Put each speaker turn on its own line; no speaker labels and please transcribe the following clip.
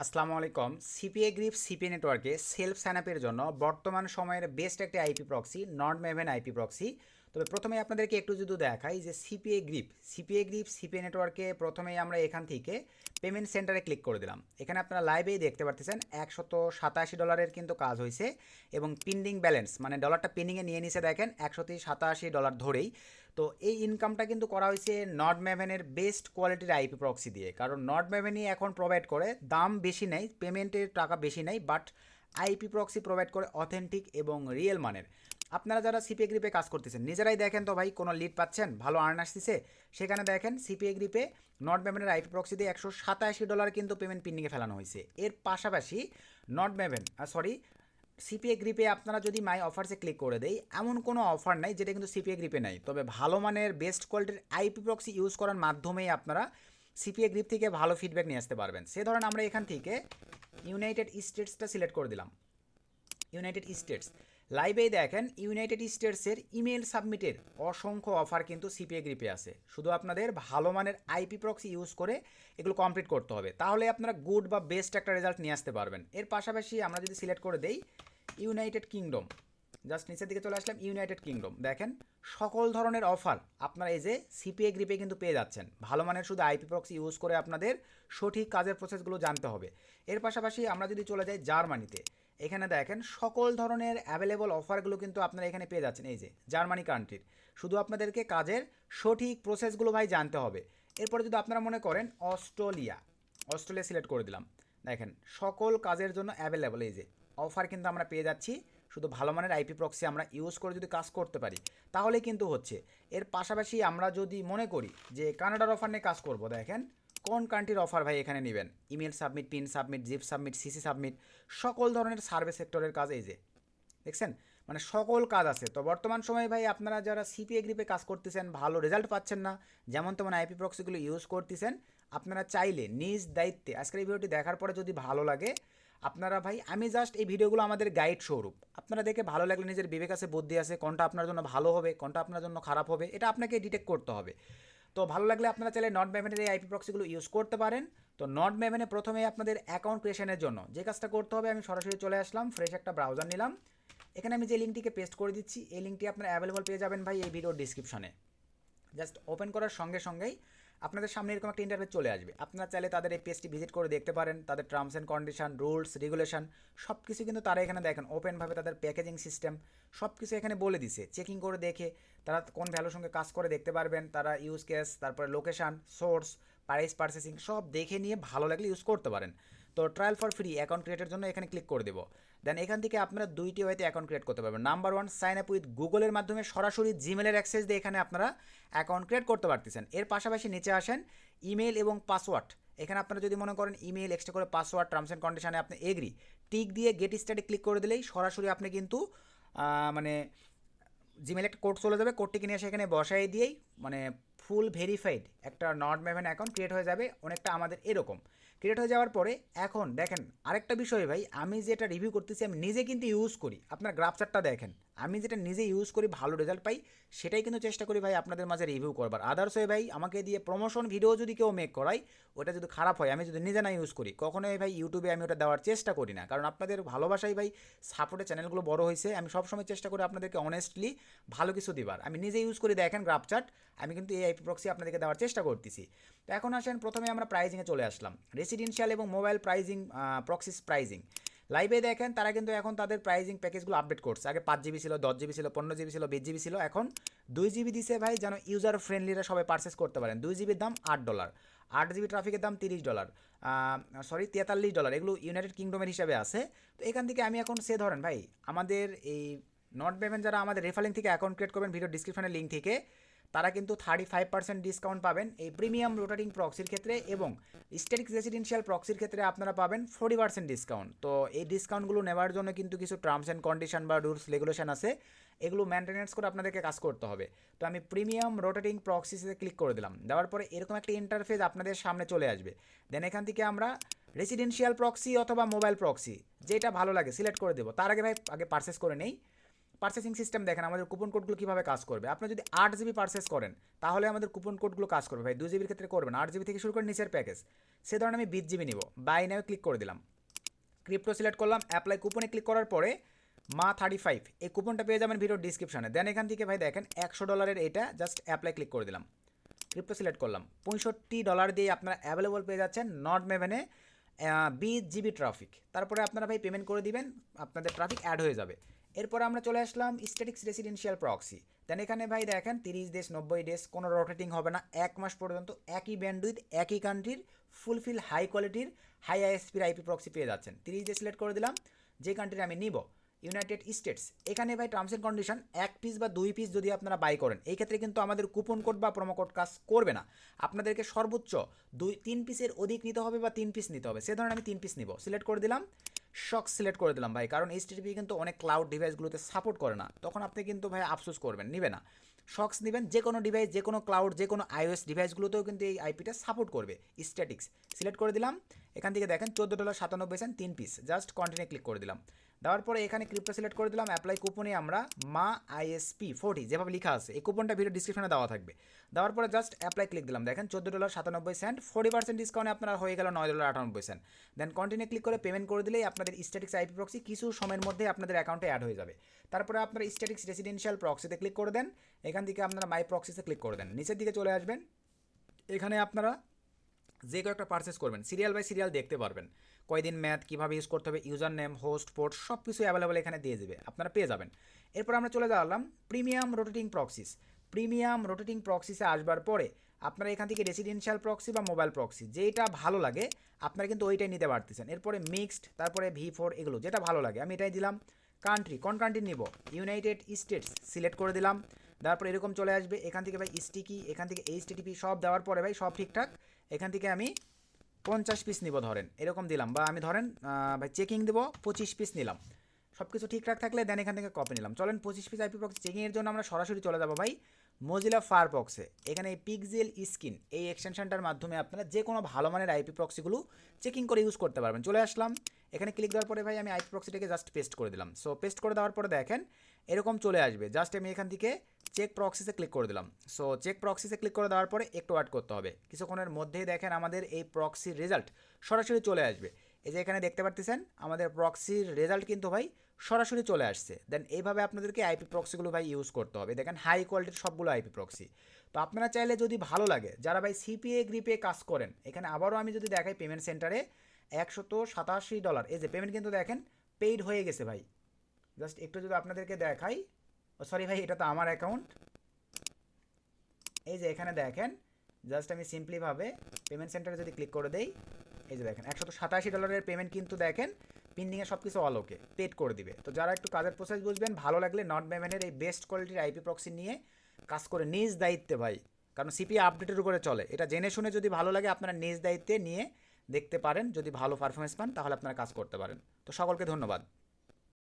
আসসালামু আলাইকুম। CPA grip CPA নেটওয়ার্কে সেলফ সাইন আপের জন্য বর্তমান সময়ের বেস্ট একটা IP proxy Nord মেভেন IP proxy. তবে প্রথমে আপনাদেরকে একটু যদি দেখাই যে সিপিএ গ্রিপ সিপিএ নেটওয়ার্কে প্রথমেই আমরা এখান থেকে পেমেন্ট সেন্টারে ক্লিক করে দিলাম। এখানে আপনারা লাইভেই দেখতে পারতেছেন $187 কিন্তু কাজ হয়েছে এবং পেন্ডিং ব্যালেন্স মানে ডলারটা পেন্ডিংয়ে নিয়ে নিছে দেখেন $187 ধরেই। তো এই ইনকামটা কিন্তু করা হয়েছে নর্ড ম্যাভেনের বেস্ট কোয়ালিটির আইপি প্রক্সি দিয়ে, কারণ নর্ড ম্যাভেনই এখন প্রোভাইড করে, দাম বেশি নেই, পেমেন্টের টাকা বেশি নেই, বাট আইপি প্রক্সি প্রোভাইড করে অথেন্টিক এবং রিয়েল মানের। আপনারা যারা সিপিএ গ্রিপে কাজ করতেছেন নিজেরাই দেখেন তো ভাই, কোনো লিড পাচ্ছেন, ভালো আর্ন আসতেছে। সেখানে দেখেন সিপিএ গ্রিপে নর্ড ম্যাভেনের আইপি প্রক্সি দিয়ে $187 কিন্তু পেমেন্ট পেন্ডিংয়ে ফেলানো হয়েছে। এর পাশাপাশি নর্ড ম্যাভেন সিপিএ গ্রিপে আপনারা যদি মাই অফার্সে ক্লিক করে দেই, এমন কোনো অফার নাই যেটা কিন্তু সিপিএ গ্রিপে নাই। তবে ভালো মানের বেস্ট কোয়ালিটির আইপি প্রক্সি ইউজ করার মাধ্যমেই আপনারা সিপিএ গ্রিপ থেকে ভালো ফিডব্যাক নিয়ে আসতে পারবেন। সে ধরেন আমরা এখান থেকে ইউনাইটেড স্টেটসটা সিলেক্ট করে দিলাম। ইউনাইটেড স্টেটস লাইভেই দেখেন ইউনাইটেড স্টেটসের ইমেল সাবমিটের অসংখ্য অফার কিন্তু সিপিএ গ্রিপে আছে। শুধু আপনাদের ভালো মানের আইপি প্রক্সি ইউজ করে এগুলো কমপ্লিট করতে হবে, তাহলে আপনারা গুড বা বেস্ট একটা রেজাল্ট নিয়ে আসতে পারবেন। এর পাশাপাশি আমরা যদি সিলেক্ট করে দেই ইউনাইটেড কিংডম, জাস্ট নিচের দিকে চলে আসলাম, ইউনাইটেড কিংডম দেখেন সকল ধরনের অফার আপনারা এই যে সিপিএ গ্রিপে কিন্তু পেয়ে যাচ্ছেন। ভালো মানের শুধু আইপি প্রক্সি ইউজ করে আপনাদের সঠিক কাজের প্রসেসগুলো জানতে হবে। এর পাশাপাশি আমরা যদি চলে যাই জার্মানিতে, এখানে দেখেন সকল ধরনের অ্যাভেলেবল অফারগুলো কিন্তু আপনারা এখানে পেয়ে যাচ্ছেন। এই যে জার্মানি কান্ট্রির, শুধু আপনাদেরকে কাজের সঠিক প্রসেসগুলো ভাই জানতে হবে। এরপরে যদি আপনারা মনে করেন অস্ট্রেলিয়া সিলেক্ট করে দিলাম, দেখেন সকল কাজের জন্য অ্যাভেলেবল এই যে অফার কিন্তু আমরা পেয়ে যাচ্ছি। শুধু ভালো মানের আইপি প্রক্সি আমরা ইউজ করে যদি কাজ করতে পারি তাহলে কিন্তু হচ্ছে। এর পাশাপাশি আমরা যদি মনে করি যে কানাডার অফার নিয়ে কাজ করব, দেখেন কোন কান্ট্রির অফার ভাই এখানে নেবেন, email submit, pin submit, zip submit, CC submit, সকল ধরনের সার্ভিস সেক্টরের কাজ এই যে দেখছেন, মানে সকল কাজ আছে। তো বর্তমান সময়ে ভাই আপনারা যারা সিপিএ গ্রিপে কাজ করতেছেন, ভালো রেজাল্ট পাচ্ছেন না, যেমন তেমন আইপি প্রক্সিগুলো ইউজ করতেছেন, আপনারা চাইলে নিজ দায়িত্বে আজকের এই ভিডিওটি দেখার পরে যদি ভালো লাগে আপনারা ভাই, আমি জাস্ট এই ভিডিওগুলো আমাদের গাইড স্বরূপ, আপনারা দেখে ভালো লাগলে নিজের বিবেক আছে, বুদ্ধি আছে, কোনটা আপনার জন্য ভালো হবে, কোনটা আপনার জন্য খারাপ হবে, এটা আপনাকে ডিটেক্ট করতে হবে। তো ভালো লাগলে আপনারা চাইলে নট ম্যাভেনের এই আইপি প্রক্সিগুলো ইউজ করতে পারেন। তো নট ম্যাভেনে প্রথমে আপনাদের অ্যাকাউন্ট ক্রিয়েশনের জন্য যে কাজটা করতে হবে, আমি সরাসরি চলে আসলাম, ফ্রেশ একটা ব্রাউজার নিলাম, এখানে আমি যে লিঙ্কটিকে পেস্ট করে দিচ্ছি, এই লিঙ্কটি আপনারা অ্যাভেলেবল পেয়ে যাবেন ভাই এই ভিডিওর ডিসক্রিপশনে। জাস্ট ওপেন করার সঙ্গে সঙ্গেই আপনাদের সামনে এরকম একটা ইন্টারফেস চলে আসবে। আপনারা চাইলে তাদের এই পেজটি ভিজিট করে দেখতে পারেন, তাদের terms and condition, rules, regulation সব কিছু কিন্তু তারা এখানে দেখেন ওপেনভাবে, তাদের প্যাকেজিং সিস্টেম সব কিছু এখানে বলে দিছে। চেকিং করে দেখে তারা কোন ভ্যালুর সঙ্গে কাজ করে দেখতে পারবেন, তারা ইউজ কেস, তারপরে লোকেশান, সোর্স, প্রাইস, পারচেসিং সব দেখে নিয়ে ভালো লাগলে ইউজ করতে পারেন। তো ট্রায়াল ফর ফ্রি অ্যাকাউন্ট ক্রিয়েটের জন্য এখানে ক্লিক করে দেবো। দেন এখান থেকে আপনারা দুইটি ওয়েতে অ্যাকাউন্ট ক্রিয়েট করতে পারবেন। Number one, sign up with গুগলের মাধ্যমে সরাসরি জিমেলের অ্যাক্সেস দিয়ে এখানে আপনারা অ্যাকাউন্ট ক্রিয়েট করতে পারতেছেন। এর পাশাপাশি নিচে আসেন ইমেল এবং পাসওয়ার্ড, এখানে আপনারা যদি মনে করেন ইমেল এক্সট্রা করে পাসওয়ার্ড, টার্মস অ্যান্ড কন্ডিশনে আপনি এগ্রি টিক দিয়ে গেট স্টার্টে ক্লিক করে দিলেই সরাসরি আপনি কিন্তু মানে জিমেল একটা কোড চলে যাবে, কোডটিকে নিয়ে সেখানে বসাই দিয়েই মানে ফুল ভেরিফাইড একটা নট ম্যাভেন অ্যাকাউন্ট ক্রিয়েট হয়ে যাবে। অনেকটা আমাদের এরকম ক্রিয়েট হয়ে যাওয়ার পরে এখন দেখেন আরেকটা বিষয় ভাই, আমি যেটা রিভিউ করতেছি আমি নিজে কিন্তু ইউজ করি, আপনার গ্রাফচারটা দেখেন, আমি যেটা নিজে ইউজ করি ভালো রেজাল্ট পাই, সেটাই কিন্তু চেষ্টা করি ভাই আপনাদের মাঝে রিভিউ করবার। আদার্স হয়ে ভাই আমাকে দিয়ে প্রমোশন ভিডিও যদি কেউ মেক করায়, ওটা যদি খারাপ হয়, আমি যদি নিজে না ইউজ করি, কখনোই ভাই ইউটিউবে আমি ওটা দেওয়ার চেষ্টা করি না, কারণ আপনাদের ভালোবাসাই ভাই সাপোর্টে চ্যানেলগুলো বড় হয়েছে। আমি সবসময় চেষ্টা করি আপনাদেরকে অনেস্টলি ভালো কিছু দিবার। আমি নিজে ইউজ করি, দেখেন গ্রাফচার্ট, আমি কিন্তু এই আইপি প্রক্সি আপনাদেরকে দেওয়ার চেষ্টা করতেছি। তো এখন আসেন প্রথমে আমরা প্রাইজিংয়ে চলে আসলাম, রেসিডেন্সিয়াল এবং মোবাইল প্রাইজিং, প্রক্সিস প্রাইজিং লাইভে দেখেন তারা কিন্তু এখন তাদের প্রাইজিং প্যাকেজগুলো আপডেট করছে। আগে 5 জিবি ছিল, 10 জিবি ছিল, 15 জিবি ছিল, 20 জিবি ছিল, এখন 2 জিবি দিছে ভাই, যেন ইউজার ফ্রেন্ডলিরা সবাই পারচেস করতে পারেন। 2 জিবির দাম $8, 8 জিবি ট্রাফিকের দাম $30, সরি $43, এগুলো ইউনাইটেড কিংডমের হিসাবে আছে। তো এখান থেকে আমি এখন সে ধরেন ভাই আমাদের এই নট পেমেন্ট যারা আমাদের রেফারিং থেকে অ্যাকাউন্ট ক্রিয়েট করবেন ভিডিও ডিসক্রিপশনের লিঙ্ক থেকে, তারা কিন্তু 35% ডিসকাউন্ট পাবেন এই প্রিমিয়াম রোটারিং প্রক্সির ক্ষেত্রে, এবং স্ট্যাটিক রেসিডেন্সিয়াল প্রক্সির ক্ষেত্রে আপনারা পাবেন 40% ডিসকাউন্ট। তো এই ডিসকাউন্টগুলো নেওয়ার জন্য কিন্তু কিছু টার্মস অ্যান্ড কন্ডিশন বা রুলস রেগুলেশন আছে, এগুলো মেনটেন্যান্স করে আপনাদেরকে কাজ করতে হবে। তো আমি প্রিমিয়াম রোটেটিং প্রক্সিসে ক্লিক করে দিলাম, দেওয়ার পরে এরকম একটা ইন্টারফেস আপনাদের সামনে চলে আসবে। দেন এখান থেকে আমরা রেসিডেন্সিয়াল প্রক্সি অথবা মোবাইল প্রক্সি যেটা ভালো লাগে সিলেক্ট করে দেবো। তার আগে ভাই আগে পারচেস করে নেই। পারচেসিং সিস্টেম দেখেন আমাদের কুপন কোডগুলো কীভাবে কাজ করবে। আপনি যদি 8 GB পারচেস করেন তাহলে আমাদের কুপন কোডগুলো কাজ করবে ভাই। 2 GB ক্ষেত্রে করবেন, 8 GB থেকে শুরু করে নিচের প্যাকেজ। সে ধরনের আমি 20 GB নিব, বাই নাও ক্লিক করে দিলাম, ক্রিপ্টো সিলেক্ট করলাম, অ্যাপ্লাই কুপনে ক্লিক করার পরে মা 35 এই কুপনটা পেয়ে যাবেন ভিডিও ডিসক্রিপশনে। দেন এখান থেকে ভাই দেখেন $100 এটা জাস্ট অ্যাপ্লাই ক্লিক করে দিলাম, ক্রিপ্টো সিলেক্ট করলাম, $65 দিয়ে আপনারা অ্যাভেলেবল পেয়ে যাচ্ছেন নট মেভেনে 20 GB ট্রাফিক। তারপরে আপনারা ভাই পেমেন্ট করে দিবেন, আপনাদের ট্রাফিক অ্যাড হয়ে যাবে। এরপরে আমরা চলে আসলাম স্ট্যাটিক্স রেসিডেন্সিয়াল প্রক্সি। দেন এখানে ভাই দেখেন 30 ডেজ 90 ডেজ কোনো রোটেটিং হবে না, 1 মাস পর্যন্ত একই ব্যান্ডউইথ একই কান্ট্রির ফুলফিল হাই কোয়ালিটির হাই আইএসপির আইপি প্রক্সি পেয়ে যাচ্ছেন। 30 ডেজ সিলেক্ট করে দিলাম, যে কান্ট্রি আমি নিব ইউনাইটেড স্টেটস। এখানে ভাই টার্মস অ্যান্ড কন্ডিশন 1 পিস বা 2 পিস যদি আপনারা বাই করেন এই ক্ষেত্রে কিন্তু আমাদের কুপন কোড বা প্রোমো কোড কাজ করবে না, আপনাদেরকে সর্বোচ্চ 3 পিসের অধিক নিতে হবে বা 3 পিস নিতে হবে। সে ধরনের আমি 3 পিস নিব, সিলেক্ট করে দিলাম, শক্স সিলেক্ট করে দিলাম ভাই, কারণ এইচটিটিপি কিন্তু অনেক ক্লাউড ডিভাইসগুলোতে সাপোর্ট করে না, তখন আপনি কিন্তু ভাই আফসোস করবেন, নিবে না। শক্স নেবেন যে কোনো ডিভাইস, যে কোনো ক্লাউড, যে কোনো আইওএস ডিভাইসগুলোতেও কিন্তু এই আইপিটা সাপোর্ট করবে। স্ট্যাটিক্স সিলেক্ট করে দিলাম, এখান থেকে দেখেন $14.97 3 পিস, জাস্ট কন্টিনিউ ক্লিক করে দিলাম। দেওয়ার পরে এখানে ক্রিপ্টো সিলেক্ট করে দিলাম, অ্যাপ্লাই কুপনে আমরা মা আইএসপি 40 যেভাবে লেখা আছে এই কুপনটা ভিডিও ডিসক্রিপশনে দেওয়া থাকবে। দেওয়ার পরে জাস্ট অ্যাপ্লাই ক্লিক দিলাম, দেখেন $14.97 40% ডিসকাউন্টে আপনার হয়ে গেল $9.98। দেন কন্টিনিউ ক্লিক করে পেমেন্ট করে দিলেই আপনাদের স্ট্যাটিক্স আইপি প্রক্সি কিছু সময়ের মধ্যে আপনাদের অ্যাকাউন্টে অ্যাড হয়ে যাবে। তারপরে আপনার স্ট্যাটিক্স রেসিডেন্সিয়াল প্রক্সিতে ক্লিক করে দেন, এখান থেকে আপনারা মাই প্রক্সিতে ক্লিক করে দেন, নিচের দিকে চলে আসবেন। এখানে আপনারা যে কয়েকটা পারচেস করবেন সিরিয়াল বাই সিরিয়াল দেখতে পারবেন, কয়দিন ম্যাথ কীভাবে ইউজ করতে হবে, ইউজার নেম, হোস্ট, পোর্ট সব কিছু অ্যাভেলেবল এখানে দিয়ে দেবে, আপনারা পেয়ে যাবেন। এরপর আমরা চলে গেলাম premium rotating proxies. Premium rotating প্রক্সিসে আসবার পরে আপনারা এখান থেকে রেসিডেন্সিয়াল প্রক্সি বা মোবাইল প্রক্সি যেটা ভালো লাগে আপনারা কিন্তু ওইটাই নিতে পারতেছেন। এরপরে মিক্সড, তারপরে V4 এগুলো যেটা ভালো লাগে আমি এটাই দিলাম। কান্ট্রি, কোন কান্ট্রি নিব, ইউনাইটেড স্টেটস সিলেক্ট করে দিলাম। তারপর এরকম চলে আসবে, এখান থেকে ভাই স্টিকি, এখান থেকে এইচটিটিপি সব দেওয়ার পরে ভাই সব ঠিকঠাক, এখান থেকে আমি 50 পিস নিব ধরেন, এরকম দিলাম, বা আমি ধরেন ভাই চেকিং দেবো 25 পিস নিলাম। সব কিছু ঠিকঠাক থাকলে দেন এখান থেকে কপি নিলাম। চলেন 25 পিস আইপি প্রক্সি চেকিংয়ের জন্য আমরা সরাসরি চলে যাবো ভাই মোজিলা ফায়ারফক্সে। এখানে এই পিক্সেল স্কিন এই এক্সটেনশনটার মাধ্যমে আপনারা যে কোনো ভালো মানের আইপি প্রক্সিগুলো চেকিং করে ইউজ করতে পারবেন। চলে আসলাম, এখানে ক্লিক দেওয়ার পরে ভাই আমি আইপি প্রক্সিটাকে জাস্ট পেস্ট করে দিলাম। সো পেস্ট করে দেওয়ার পরে দেখেন এরকম চলে আসবে, জাস্ট আমি এখান থেকে চেক প্রক্সিসে ক্লিক করে দিলাম। সো চেক প্রক্সিসে ক্লিক করে দেওয়ার পরে একটু ওয়েট করতে হবে, কিছুক্ষণের মধ্যেই দেখেন আমাদের এই প্রক্সির রেজাল্ট সরাসরি চলে আসবে। এই যে এখানে দেখতে পারতেছেন আমাদের প্রক্সির রেজাল্ট কিন্তু ভাই সরাসরি চলে আসছে। দেন এইভাবে আপনাদেরকে আইপি প্রক্সিগুলো ভাই ইউজ করতে হবে, দেখেন হাই কোয়ালিটির সবগুলো আইপি প্রক্সি। তো আপনারা চাইলে যদি ভালো লাগে যারা ভাই সিপিএ গ্রিপে কাজ করেন, এখানে আবারও আমি যদি দেখাই পেমেন্ট সেন্টারে $187, এই যে পেমেন্ট কিন্তু দেখেন পেইড হয়ে গেছে ভাই। জাস্ট একটু যদি আপনাদেরকে দেখাই, ও সরি ভাই এটা তো আমার অ্যাকাউন্ট, এই যে এখানে দেখেন জাস্ট আমি সিম্পলিভাবে পেমেন্ট সেন্টারে যদি ক্লিক করে দেই, এই যে দেখেন $187 পেমেন্ট কিন্তু দেখেন পেন্ডিংয়ে সব কিছু অল ওকে পেড করে দিবে। তো যারা একটু কাজের প্রসেস বুঝবেন, ভালো লাগলে নট মেভেনের এই বেস্ট কোয়ালিটির আইপি প্রক্সি নিয়ে কাজ করে নিজ দায়িত্বে ভাই, কারণ সিপিএ আপডেটের উপরে চলে, এটা জেনে শুনে যদি ভালো লাগে আপনারা নিজ দায়িত্বে নিয়ে দেখতে পারেন, যদি ভালো পারফরমেন্স পান তাহলে আপনারা কাজ করতে পারেন। তো সকলকে ধন্যবাদ।